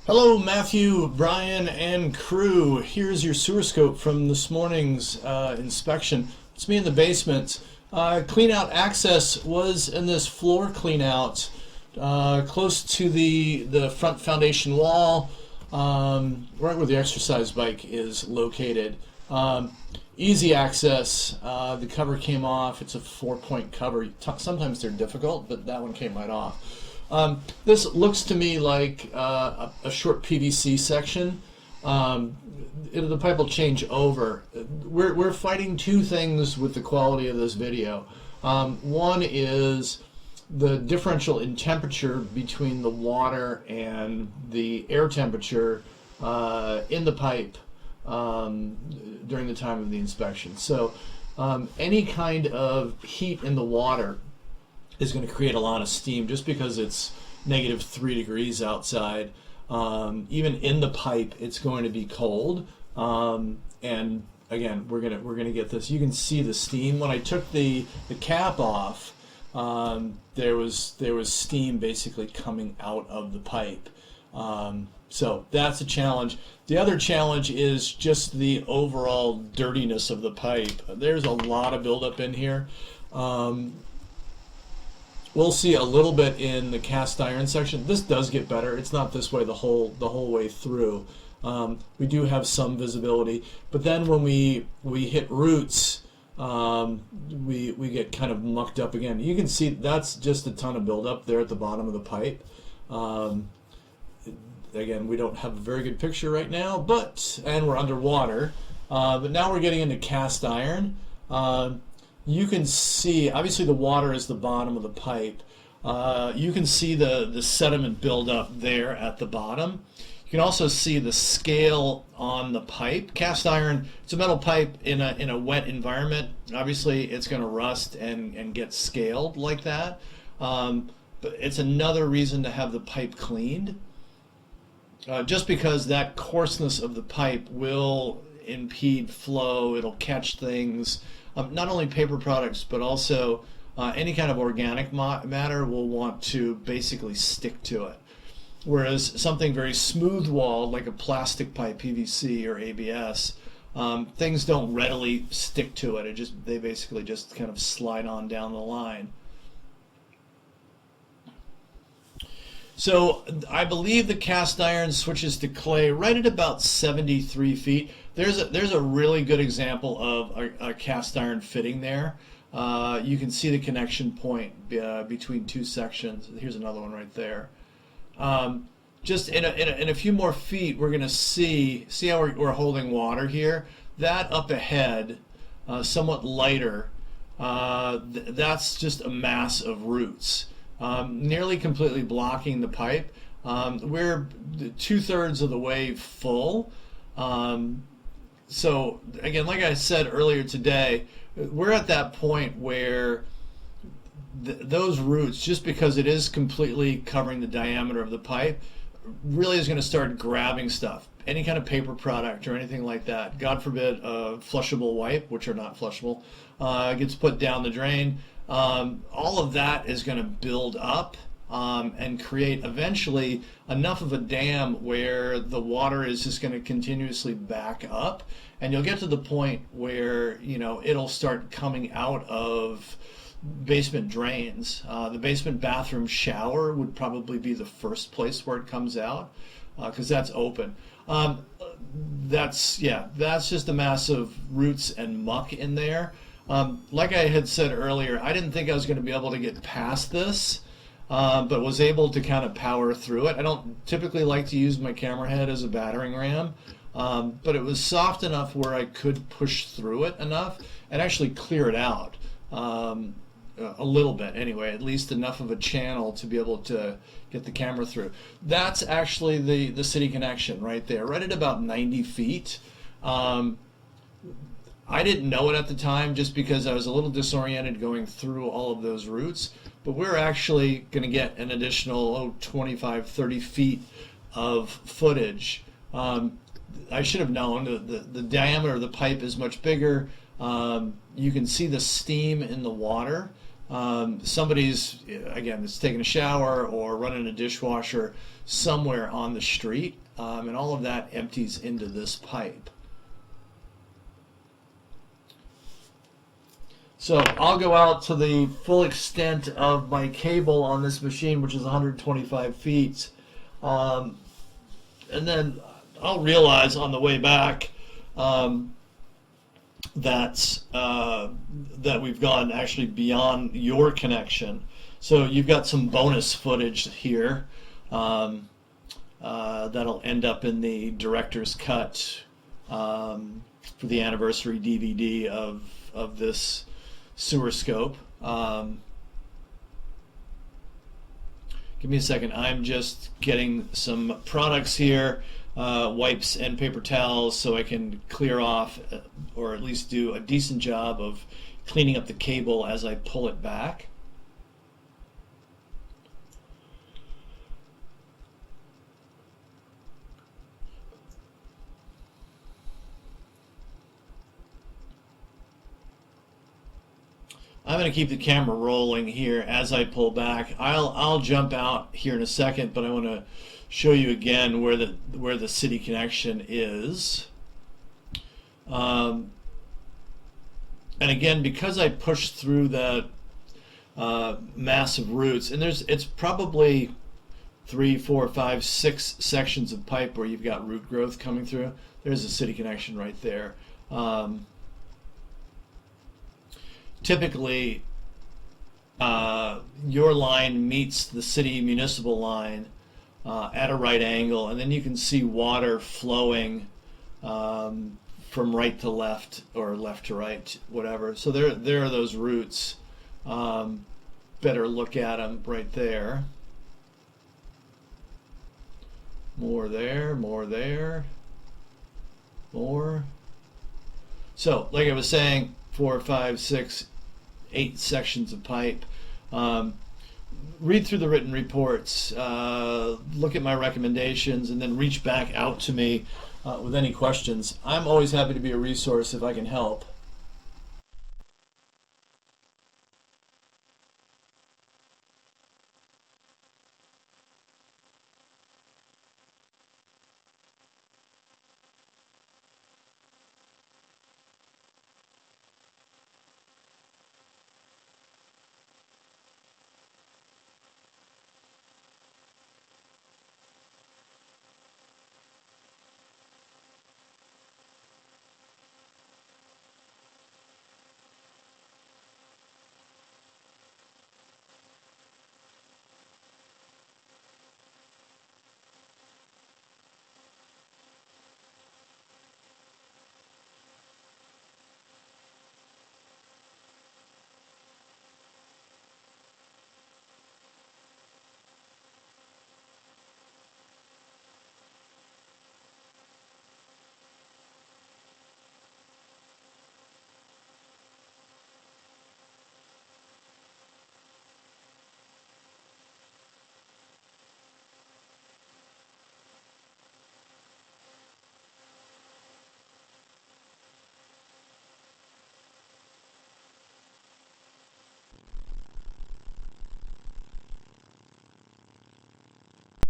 Hello, Matthew, Brian, and crew. Here's your sewer scope from this morning's inspection. It's me in the basement. Clean out access was in this floor clean out close to the front foundation wall, right where the exercise bike is located. Easy access. The cover came off. It's a 4-point cover. Sometimes they're difficult, but that one came right off. This looks to me like a short PVC section. The pipe will change over. We're fighting two things with the quality of this video. One is the differential in temperature between the water and the air temperature in the pipe during the time of the inspection. So any kind of heat in the water is going to create a lot of steam just because it's -3 degrees outside. Even in the pipe, it's going to be cold. And again, we're gonna get this. You can see the steam. When I took the cap off, there was steam basically coming out of the pipe. So that's a challenge. The other challenge is just the overall dirtiness of the pipe. There's a lot of buildup in here. We'll see a little bit in the cast iron section. This does get better. It's not this way the whole way through. We do have some visibility, but then when we hit roots, we get kind of mucked up again. You can see that's just a ton of buildup there at the bottom of the pipe. Again, we don't have a very good picture right now, and we're underwater. But now we're getting into cast iron. You can see, obviously the water is the bottom of the pipe. You can see the sediment buildup there at the bottom. You can also see the scale on the pipe. Cast iron, it's a metal pipe in a wet environment. Obviously it's going to rust and get scaled like that. But it's another reason to have the pipe cleaned. Just because that coarseness of the pipe will impede flow, it'll catch things. Not only paper products, but also any kind of organic matter will want to basically stick to it. Whereas something very smooth walled, like a plastic pipe, PVC or ABS, things don't readily stick to it. They basically just kind of slide on down the line. So I believe the cast iron switches to clay right at about 73 feet. There's a really good example of a cast iron fitting there. You can see the connection point between two sections. Here's another one right there. Just in a few more feet, we're going to see how we're holding water here. That up ahead, somewhat lighter, that's just a mass of roots. Nearly completely blocking the pipe. We're 2/3 of the way full. So again, like I said earlier today, we're at that point where those roots, just because it is completely covering the diameter of the pipe, really is going to start grabbing stuff. Any kind of paper product or anything like that. God forbid a flushable wipe, which are not flushable, gets put down the drain. All of that is going to build up and create eventually enough of a dam where the water is just going to continuously back up, and you'll get to the point where it'll start coming out of basement drains. The basement bathroom shower would probably be the first place where it comes out because that's open. That's just a mass of roots and muck in there. Like I had said earlier, I didn't think I was going to be able to get past this, but was able to kind of power through it. I don't typically like to use my camera head as a battering ram, but it was soft enough where I could push through it enough and actually clear it out a little bit anyway, at least enough of a channel to be able to get the camera through. That's actually the city connection right there, right at about 90 feet. I didn't know it at the time just because I was a little disoriented going through all of those roots, but we're actually going to get an additional 25, 30 feet of footage. I should have known the diameter of the pipe is much bigger. You can see the steam in the water. somebody's, again, is taking a shower or running a dishwasher somewhere on the street, and all of that empties into this pipe. So I'll go out to the full extent of my cable on this machine, which is 125 feet. And then I'll realize on the way back that we've gone actually beyond your connection. So you've got some bonus footage here that'll end up in the director's cut for the anniversary DVD of this sewer scope. Give me a second. I'm just getting some products here, wipes and paper towels, so I can clear off or at least do a decent job of cleaning up the cable as I pull it back. I'm going to keep the camera rolling here as I pull back. I'll jump out here in a second, but I want to show you again where the city connection is. And again, because I pushed through that massive roots, and it's probably 3, 4, 5, 6 sections of pipe where you've got root growth coming through. There's a city connection right there. Typically, your line meets the city municipal line at a right angle, and then you can see water flowing from right to left or left to right, whatever. So there are those roots. Better look at them right there. More there, more there, more. So, like I was saying, 4, 5, 6, 8 sections of pipe. Read through the written reports, look at my recommendations, and then reach back out to me with any questions. I'm always happy to be a resource if I can help.